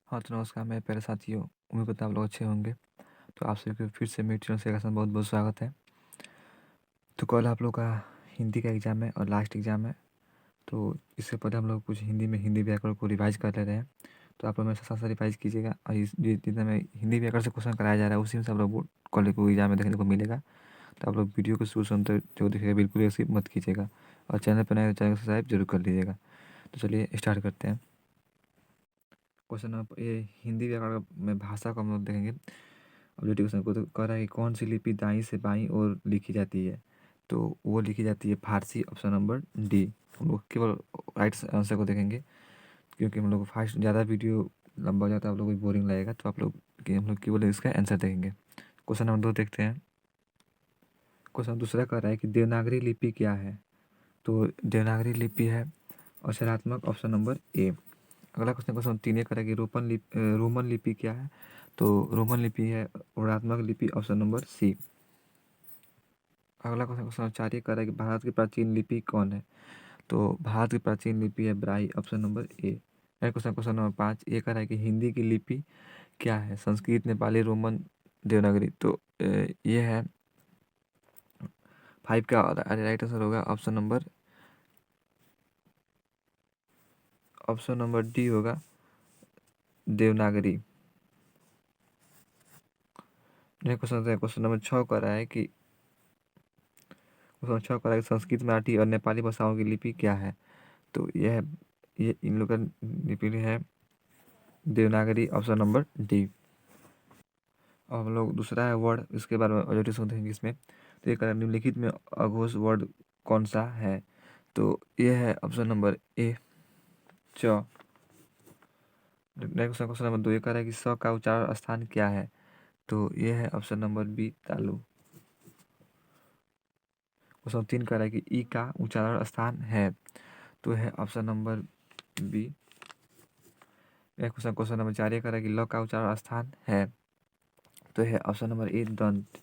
हाँ, तो नमस्कार मेरे प्यारे साथियों, उम्मीद करता हूँ आप लोग अच्छे होंगे। तो आप सभी को फिर से मेरे चैनल से बहुत-बहुत स्वागत है। तो कल आप लोग का हिंदी का एग्ज़ाम है और लास्ट एग्ज़ाम है। तो इससे पहले हम लोग कुछ हिंदी में हिंदी व्याकरण को रिवाइज़ कर ले रहे हैं। तो आप लोग मेरे साथ-साथ रिवाइज़ कीजिएगा और इस जितना मैं हिंदी व्याकरण से क्वेश्चन कराया जा रहा है, उसी में से आप लोग को कल को एग्ज़ाम में देखने को मिलेगा। तो आप लोग वीडियो को शुरू से अंत तक जो देखिएगा बिल्कुल भी स्किप मत कीजिएगा और चैनल पर नए हैं तो चैनल को सब्सक्राइब ज़रूर कर लीजिएगा। तो चलिए स्टार्ट करते हैं। क्वेश्चन नंबर ये हिंदी व्याकरण में भाषा को हम लोग देखेंगे। अब क्वेश्चन को तो कह रहा है कि कौन सी लिपि दाईं से बाईं ओर लिखी जाती है। तो वो लिखी जाती है फारसी, ऑप्शन नंबर डी। हम लोग केवल राइट आंसर को देखेंगे क्योंकि हम लोग फास्ट ज़्यादा वीडियो लंबा हो जाता है, आप लोगों को बोरिंग लगेगा। तो आप लोग हम लोग केवल इसका आंसर देखेंगे। क्वेश्चन नंबर 2 देखते हैं। क्वेश्चन दूसरा कह रहा है कि देवनागरी लिपि क्या है। तो देवनागरी लिपि है अक्षरात्मक, ऑप्शन नंबर ए। अगला क्वेश्चन क्वेश्चन 3 ये करेगी रोमन लिपि क्या है। तो रोमन लिपि है वर्णात्मक लिपि, ऑप्शन नंबर सी। अगला क्वेश्चन क्वेश्चन 4 ये करेगी भारत की प्राचीन लिपि कौन है। तो भारत की प्राचीन लिपि है ब्राई, option number A. Question question number 5 ये कह रहा है कि हिंदी की लिपि क्या है। संस्कृत, नेपाली, रोमन, देवनागरी। तो ये है 5 का राइट आंसर होगा ऑप्शन नंबर डी होगा देवनागरी। क्वेश्चन नंबर 6 कह रहा है कि क्वेश्चन 6 कह रहा है कि संस्कृत, मराठी और नेपाली भाषाओं की लिपि क्या है। तो ये इन लोग का लिपि है देवनागरी, ऑप्शन नंबर डी। और हम लोग दूसरा है वर्ड, इसके बारे में ऑब्जर्वेशन देखेंगे इसमें। तो ये कह रहा है निम्नलिखित में अघोष वर्ड कौन सा है। तो ये है ऑप्शन नंबर ए च। नेक्स्ट क्वेश्चन नंबर 2 ये कह रहा है कि स का उच्चारण स्थान क्या है। तो ये है ऑप्शन नंबर बी तालु। क्वेश्चन 3 कह रहा है कि ई का उच्चारण स्थान है। तो है option number B. Question number 4 ये कह रहा है कि ल का उच्चारण स्थान है। तो है ऑप्शन नंबर ए दंत।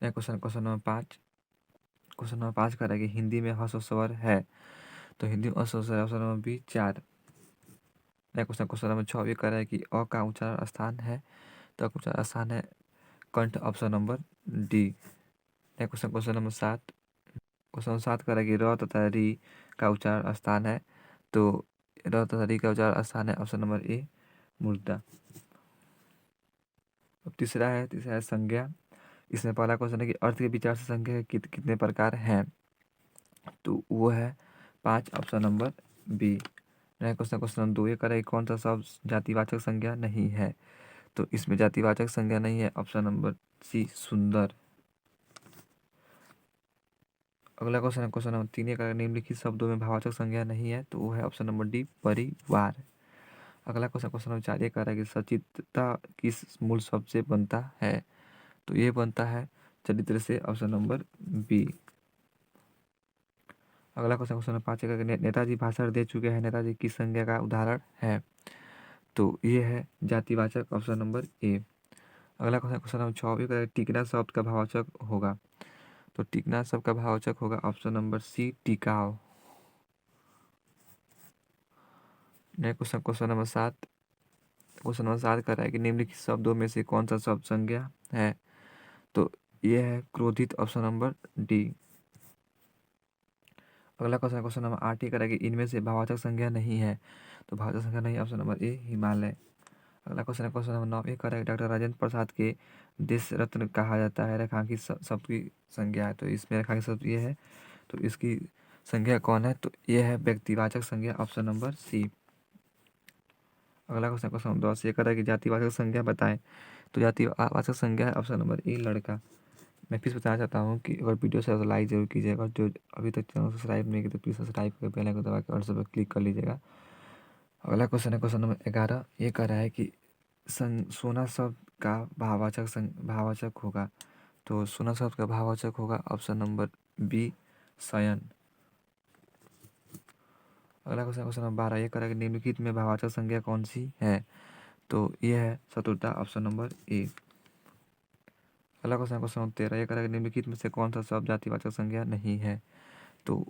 क्वेश्चन नंबर 5 कह रहा है कि हिंदी में हर्ष स्वर है। तो हिंदी में हर्ष स्वर option number B 4। Question number 6 ये कह रहा है कि अ का उच्चारण स्थान है। तो उच्चारण स्थान है कंठ, option number D. Question number 7 कह रहा है कि र तथा री का उच्चारण स्थान है। तो र तथा री का उच्चारण स्थान है ऑप्शन नंबर ए मुर्दा। अब तीसरा है संज्ञा। इसमें पहला क्वेश्चन है कि अर्थ के विचार से संज्ञा के कितने प्रकार हैं। तो वो है 5, option number B. Question number 2 ये कह रहा है कि कौन सा शब्द जातिवाचक संज्ञा नहीं है। तो इसमें जातिवाचक संज्ञा नहीं है, ऑप्शन नंबर सी सुंदर। अगला क्वेश्चन नंबर 3 ये कह रहा है निम्नलिखित शब्दों में भाववाचक संज्ञा नहीं है। तो वो है ऑप्शन नंबर डी परिवार। अगला क्वेश्चन नंबर 4 ये कह रहा है कि सचित्रता किस मूल शब्द से बनता है। तो ये बनता है चरित्र से, ऑप्शन नंबर बी। अगला क्वेश्चन नंबर 5 है कि नेताजी भाषण दे चुके हैं, नेताजी किस संज्ञा का उदाहरण है। तो ये है जातिवाचक, ऑप्शन नंबर ए। अगला क्वेश्चन नंबर 6 ये कह रहा है टिकना शब्द का भाववाचक होगा। तो टिकना शब्द का भाववाचक होगा ऑप्शन नंबर सी टिकाव। नेक्स्ट क्वेश्चन नंबर 7 कर रहा है कि निम्नलिखित शब्दों में से कौन सा शब्द संज्ञा है। तो ये है क्रोधित, ऑप्शन नंबर डी। अगला क्वेश्चन नंबर 8 ये कर रहा है कि इनमें से भाववाचक संज्ञा नहीं है। तो भाववाचक संज्ञा नहीं, ऑप्शन नंबर ए हिमालय। अगला क्वेश्चन नंबर 9 ये कर रहा है कि डॉक्टर राजेंद्र प्रसाद के देश रत्न कहा जाता है, रेखांकित शब्द की संज्ञा है। तो इसमें रेखांकित शब्द ये है, तो इसकी संज्ञा कौन है। तो ये है व्यक्तिवाचक संज्ञा, ऑप्शन नंबर सी। अगला क्वेश्चन नंबर 10 ये कर रहा है कि जातिवाचक संज्ञा बताएं। तो जातिवाचक संज्ञा है ऑप्शन नंबर ए लड़का। मैं फिर बताना चाहता हूँ कि अगर वीडियो से तो लाइक जरूर कीजिएगा, जो अभी तक चैनल सब्सक्राइब नहीं किया तो प्लीज़ सब्सक्राइब करके बेल आइकन दबा के और सब पर क्लिक कर लीजिएगा। अगला क्वेश्चन है क्वेश्चन नंबर 11 ये कह रहा है कि सोना शब्द का भाववाचक होगा। तो सोना शब्द का भाववाचक होगा ऑप्शन नंबर बी शयन। अगला क्वेश्चन नंबर 12 ये कह रहा है कि निम्नलिखित में भाववाचक संज्ञा कौन सी है। तो ये है चतुरता, ऑप्शन नंबर ए। अगला क्वेश्चन नंबर 13 ये कह रहा है कि निम्नलिखित में से कौन सा शब्द जातिवाचक संज्ञा नहीं है। तो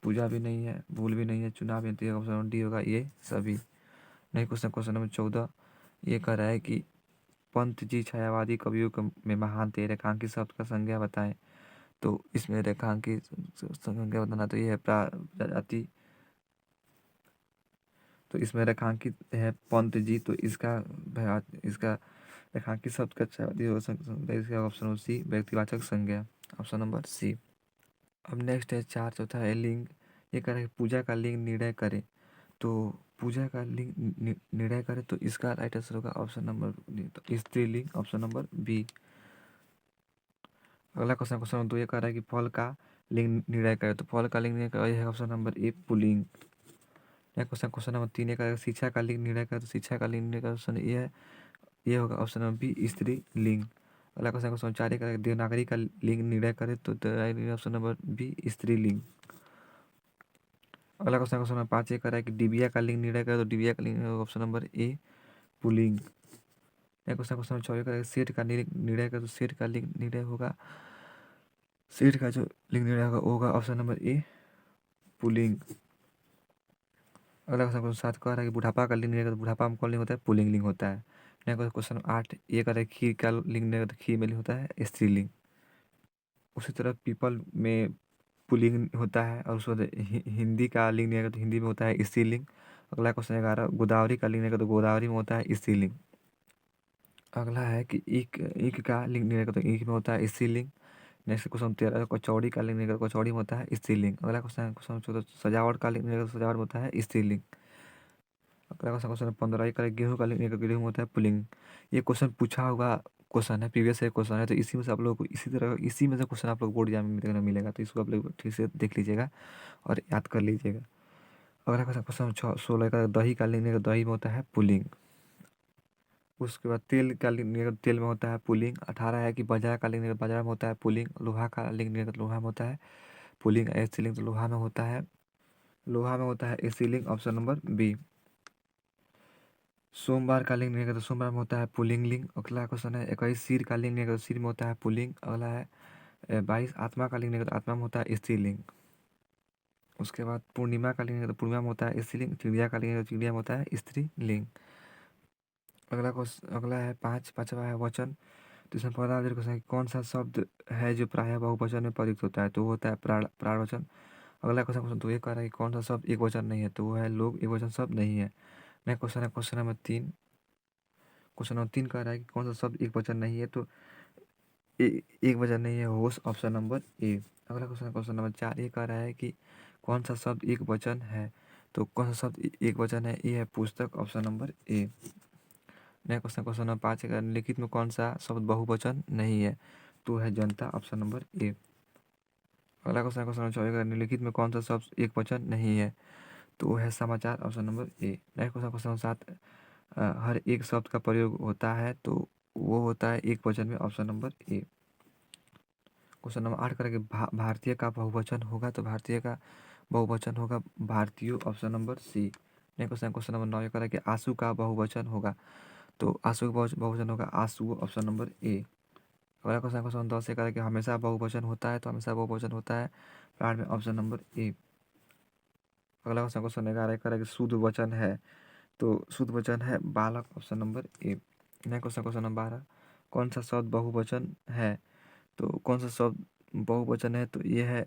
पूजा भी नहीं है, भूल भी नहीं है, चुनाव भी नहीं है, ऑप्शन डी होगा ये सभी। नेक्स्ट क्वेश्चन नंबर 14 ये कह रहा है कि पंत जी छायावादी कवियों में महान थे, रेखांकित शब्द का संज्ञा बताएं। तो इसमें रेखांकित संज्ञा बताना तो ये है प्रजाति। तो इसमें रेखांकित है पंत जी, तो इसका रेखांकित शब्द का छायावादी हो सकता है। इसका ऑप्शन नंबर सी व्यक्तिवाचक संज्ञा, ऑप्शन नंबर सी। अब नेक्स्ट है 4 चौथा है लिंग। ये कह रहा है पूजा का लिंग निर्णय करें। तो पूजा का लिंग निर्णय करें तो इसका राइट आंसर होगा ऑप्शन नंबर तो स्त्रीलिंग, ऑप्शन नंबर बी। अगला क्वेश्चन क्वेश्चन नंबर 2 ये कह रहा है कि फल का लिंग निर्णय करें। तो फल का लिंग निर्णय करें है option number A pulling. Next question question number 3 ये कह रहा है शिक्षा का लिंग निर्णय करें। तो शिक्षा का लिंग निर्णय का ऑप्शन ये है, ये होगा ऑप्शन नंबर बी स्त्रीलिंग। अगला क्वेश्चन क्वेश्चन 4 ये कह रहा है देवनागरी का लिंग निर्णय करें। तो ऑप्शन नंबर बी स्त्रीलिंग। अगला क्वेश्चन क्वेश्चन नंबर 5 ये कह रहा है कि डिबिया का लिंग निर्णय करें। तो डिबिया का लिंग option number A pulling. Next question question number 6 ये कह रहा है सेठ का निर्णय करें। तो सेठ का लिंग निर्णय होगा, सेठ का जो लिंग निर्णय होगा ऑप्शन नंबर ए पुल्लिंग। अगला क्वेश्चन क्वेश्चन 7 कह रहा है कि बुढ़ापा का लिंग निर्णय करें। तो बुढ़ापा में कौन लिंग होता है? पुल्लिंग लिंग होता है। नेक्स्ट क्वेश्चन 8 ये कह रहा है खीर का लिंग निर्णय करें। तो खीर में लिंग होता है स्त्रीलिंग। उसी तरह पीपल में पुल्लिंग होता है। और उसके बाद हिंदी का लिंग निर्णय करें। तो हिंदी में होता है स्त्रीलिंग। अगला क्वेश्चन 11 गोदावरी का लिंग निर्णय करें। तो गोदावरी में होता है स्त्रीलिंग। अगला है कि ईख का लिंग निर्णय करें। तो ईख में होता है स्त्रीलिंग। नेक्स्ट क्वेश्चन 13 कचौड़ी का लिंग निर्णय करें। कचौड़ी में होता है स्त्रीलिंग। अगला क्वेश्चन क्वेश्चन 14 सजावट का लिंग निर्णय करें। तो सजावट में होता है स्त्रीलिंग। अगला क्वेश्चन क्वेश्चन 15 ये करें गेहूं का लिंग निर्णय करें। गेहूं में होता है पुल्लिंग। ये क्वेश्चन पूछा हुआ क्वेश्चन है, प्रीवियस ईयर क्वेश्चन है। तो इसी में से आप लोग को इसी तरह इसी में से क्वेश्चन आप लोग बोर्ड एग्जाम में देखने को मिलेगा। तो इसको आप लोग ठीक से देख लीजिएगा और याद कर लीजिएगा। अगला क्वेश्चन क्वेश्चन 16 का दही का लिंग निर्णय करें। दही में होता है पुल्लिंग। उसके बाद तेल का लिंग निर्णय करें। तेल में होता है पुल्लिंग। 18 है कि बाजार का लिंग निर्णय करें। बाजार में होता है पुल्लिंग। लोहा का लिंग निर्णय करें। लोहा में होता है पुल्लिंग। स्त्रीलिंग तो लोहा में होता है, लोहा में होता है स्त्रीलिंग, ऑप्शन नंबर बी। सोमवार का लिंग निर्णय करें। तो सोमवार में होता है पुल्लिंग लिंग। अगला क्वेश्चन है 21 सिर का लिंग निर्णय करें। तो सिर में होता है पुल्लिंग। अगला है 22 आत्मा का लिंग निर्णय करें। तो आत्मा में होता है स्त्रीलिंग। उसके बाद पूर्णिमा का लिंग निर्णय करें। तो पूर्णिमा में होता है स्त्रीलिंग। चिड़िया का लिंग निर्णय करें। तो चिड़िया में होता है स्त्रीलिंग। अगला क्वेश्चन अगला है पांचवा है वचन। तो इसमें पहला क्वेश्चन है कौन सा शब्द है जो प्रायः बहुवचन में प्रयुक्त होता है। तो वो होता है प्राणवचन। अगला क्वेश्चन क्वेश्चन 2 ये कह रहा है कि कौन सा शब्द एक वचन नहीं है। तो वो है लोग, एक वचन शब्द नहीं है। नेक्स्ट क्वेश्चन है क्वेश्चन नंबर 3। क्वेश्चन नंबर 3 कह रहा है कि कौन सा शब्द एक वचन नहीं है। तो एक वचन नहीं है होश, ऑप्शन नंबर ए। अगला क्वेश्चन क्वेश्चन नंबर 4 ये कह रहा है कि कौन सा शब्द एक वचन है। तो कौन सा शब्द एक वचन है? ये है पुस्तक, option number A. Next question question number 5 है निम्नलिखित में कौन सा शब्द बहुवचन नहीं है। तो है जनता, ऑप्शन नंबर ए। अगला क्वेश्चन क्वेश्चन नंबर 6 निम्नलिखित में कौन सा शब्द एक वचन नहीं है। तो वो है समाचार, option number A. Next question question number 7 हर एक शब्द का प्रयोग होता है। तो वो होता है एक वचन में, option number A. Question number 8 करेंगे भारतीय का बहुवचन होगा। तो भारतीय का बहुवचन होगा भारतीयों, option number C. Next question question number 9 करेंगे आंसू का बहुवचन होगा। तो आंसू का बहुवचन होगा आंसू, ऑप्शन नंबर ए। अगला क्वेश्चन क्वेश्चन 10 से करेंगे हमेशा बहुवचन होता है। तो हमेशा बहुवचन होता है प्राण में, ऑप्शन नंबर ए। अगला क्वेश्चन क्वेश्चन 11 करेंगे शुद्ध वचन है। तो शुद्ध वचन है बालक, option number A. Next question question number 12 कौन सा शब्द बहुवचन है। तो कौन सा शब्द बहुवचन है। तो ये है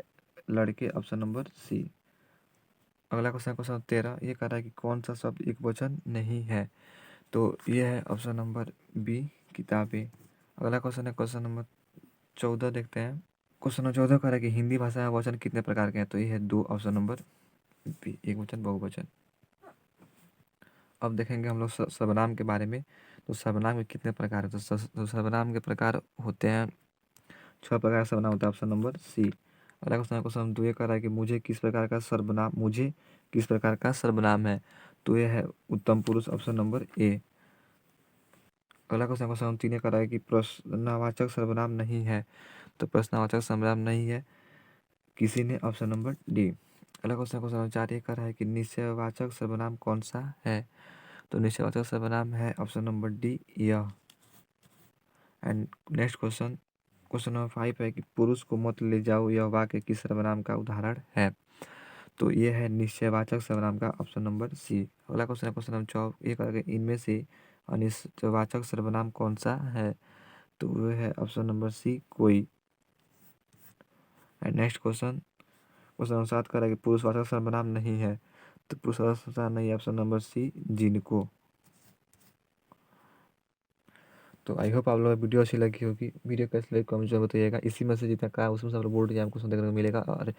लड़के, ऑप्शन नंबर सी। अगला क्वेश्चन क्वेश्चन 13 ये कह रहा है कि कौन सा शब्द एक वचन नहीं है। तो ये है ऑप्शन नंबर बी किताबें। अगला क्वेश्चन है क्वेश्चन नंबर 14 देखते हैं। क्वेश्चन नंबर 14 कह रहा है कि हिंदी भाषा में वचन कितने प्रकार के हैं। तो ये है 2, ऑप्शन नंबर बी एक वचन बहुवचन। अब देखेंगे हम लोग सर्वनाम के बारे में। तो सर्वनाम के कितने प्रकार है। तो सर्वनाम के प्रकार होते हैं 6 प्रकार का सर्वनाम होता है, ऑप्शन नंबर सी। अगला क्वेश्चन क्वेश्चन 2 ये कह रहा है कि मुझे किस प्रकार का सर्वनाम है। तो यह है उत्तम पुरुष, ऑप्शन नंबर ए। अगला क्वेश्चन क्वेश्चन 3 ये कह रहा है कि प्रश्नवाचक सर्वनाम नहीं है। तो प्रश्नवाचक सर्वनाम नहीं है किसी ने, ऑप्शन नंबर डी। अगला क्वेश्चन क्वेश्चन नंबर 4 ये कह रहा है कि निश्चयवाचक सर्वनाम कौन सा है। तो निश्चयवाचक सर्वनाम है ऑप्शन नंबर डी यह। And next question question number 5 है कि पुरुष को मत ले जाओ यह वाक्य किस सर्वनाम का उदाहरण है। तो ये है निश्चयवाचक सर्वनाम का ऑप्शन नंबर सी। अगला क्वेश्चन है क्वेश्चन नंबर 24 करके, इनमें से अनिश्चयवाचक सर्वनाम कौन सा है? तो वो है ऑप्शन नंबर सी कोई। And next question question number 7 कि पुरुषवाचक सर्वनाम नहीं है। तो पुरुषवाचक सर्वनाम नहीं है, ऑप्शन नंबर सी जिनको। तो आई होप आप लोगों को वीडियो अच्छी लगी होगी। वीडियो कैसे लगी कमेंट में बताइएगा। इसी में से जितना कहा उसमें से आप लोग बोर्ड एग्जाम क्वेश्चन देखने को मिलेगा, और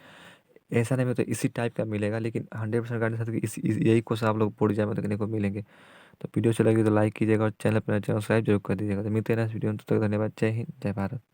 ऐसा नहीं मतलब इसी टाइप का मिलेगा, लेकिन 100% गारंटी साथ कि यही क्वेश्चन आप लोग बोर्ड एग्जाम में देखने को मिलेंगे। तो वीडियो अच्छी लगी तो लाइक कीजिएगा और चैनल पर सब्सक्राइब जरूर कर दीजिएगा। तो मिलते हैं नेक्स्ट वीडियो में, तब तक धन्यवाद। जय हिंद, जय भारत।